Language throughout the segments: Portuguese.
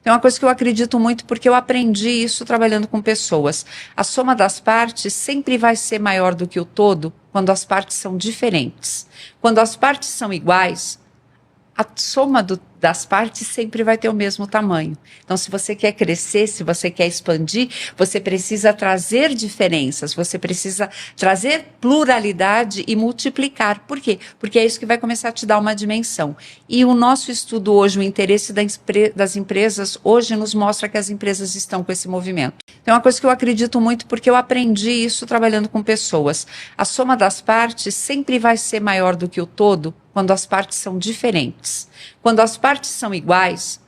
Tem uma coisa que eu acredito muito porque eu aprendi isso trabalhando com pessoas. A soma das partes sempre vai ser maior do que o todo quando as partes são diferentes. Quando as partes são iguais, a soma das partes sempre vai ter o mesmo tamanho. Então, se você quer crescer, se você quer expandir, você precisa trazer diferenças, você precisa trazer pluralidade e multiplicar. Por quê? Porque é isso que vai começar a te dar uma dimensão. E o nosso estudo hoje, o interesse das empresas, hoje nos mostra que as empresas estão com esse movimento. Tem uma coisa que eu acredito muito porque eu aprendi isso trabalhando com pessoas. A soma das partes sempre vai ser maior do que o todo quando as partes são diferentes. Quando as partes são iguais,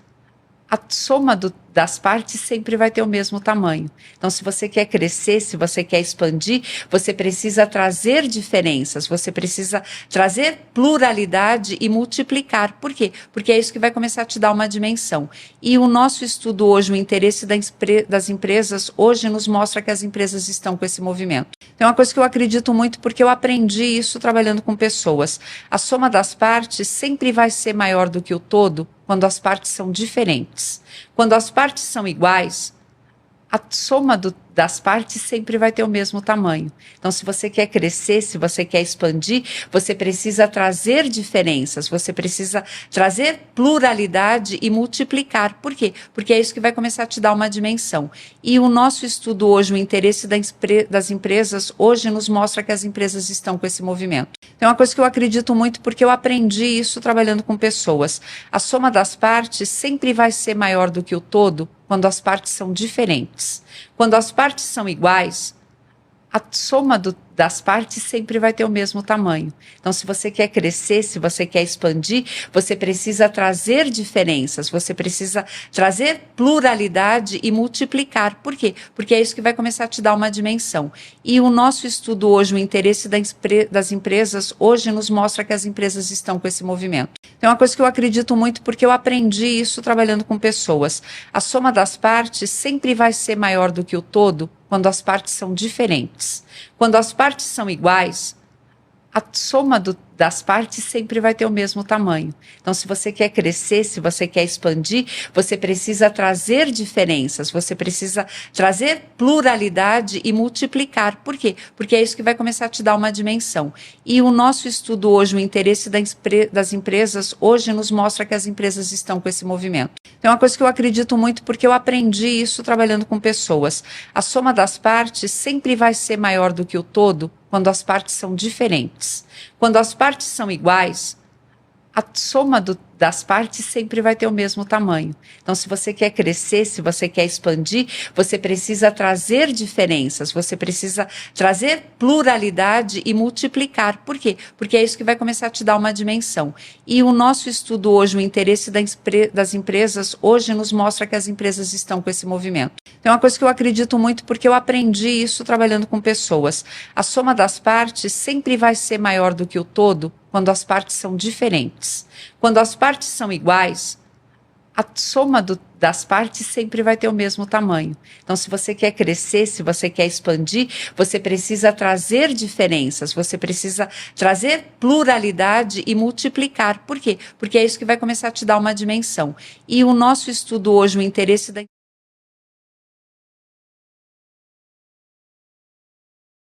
a soma das partes sempre vai ter o mesmo tamanho. Então, se você quer crescer, se você quer expandir, você precisa trazer diferenças, você precisa trazer pluralidade e multiplicar. Por quê? Porque é isso que vai começar a te dar uma dimensão. E o nosso estudo hoje, o interesse das empresas, hoje nos mostra que as empresas estão com esse movimento. Tem uma coisa que eu acredito muito porque eu aprendi isso trabalhando com pessoas. A soma das partes sempre vai ser maior do que o todo quando as partes são diferentes. Quando as partes são iguais, a soma das partes sempre vai ter o mesmo tamanho. Então, se você quer crescer, se você quer expandir, você precisa trazer diferenças, você precisa trazer pluralidade e multiplicar. Por quê? Porque é isso que vai começar a te dar uma dimensão. E o nosso estudo hoje, o interesse das empresas, hoje nos mostra que as empresas estão com esse movimento. Tem uma coisa que eu acredito muito porque eu aprendi isso trabalhando com pessoas. A soma das partes sempre vai ser maior do que o todo quando as partes são diferentes. Quando as partes são iguais, a soma das partes sempre vai ter o mesmo tamanho. Então, se você quer crescer, se você quer expandir, você precisa trazer diferenças, você precisa trazer pluralidade e multiplicar. Por quê? Porque é isso que vai começar a te dar uma dimensão. E o nosso estudo hoje, o interesse das empresas, hoje nos mostra que as empresas estão com esse movimento. Tem uma coisa que eu acredito muito porque eu aprendi isso trabalhando com pessoas. A soma das partes sempre vai ser maior do que o todo quando as partes são diferentes. Quando as partes são iguais, a soma das partes sempre vai ter o mesmo tamanho. Então, se você quer crescer, se você quer expandir, você precisa trazer diferenças, você precisa trazer pluralidade e multiplicar. Por quê? Porque é isso que vai começar a te dar uma dimensão. E o nosso estudo hoje, o interesse das empresas, hoje nos mostra que as empresas estão com esse movimento. Tem uma coisa que eu acredito muito porque eu aprendi isso trabalhando com pessoas. A soma das partes sempre vai ser maior do que o todo quando as partes são diferentes. Quando as partes são iguais, a soma das partes sempre vai ter o mesmo tamanho. Então, se você quer crescer, se você quer expandir, você precisa trazer diferenças, você precisa trazer pluralidade e multiplicar. Por quê? Porque é isso que vai começar a te dar uma dimensão. E o nosso estudo hoje, o interesse das empresas, hoje nos mostra que as empresas estão com esse movimento. Tem uma coisa que eu acredito muito porque eu aprendi isso trabalhando com pessoas. A soma das partes sempre vai ser maior do que o todo quando as partes são diferentes. Quando as partes são iguais, a soma das partes sempre vai ter o mesmo tamanho. Então, se você quer crescer, se você quer expandir, você precisa trazer diferenças, você precisa trazer pluralidade e multiplicar. Por quê? Porque é isso que vai começar a te dar uma dimensão. E o nosso estudo hoje, o interesse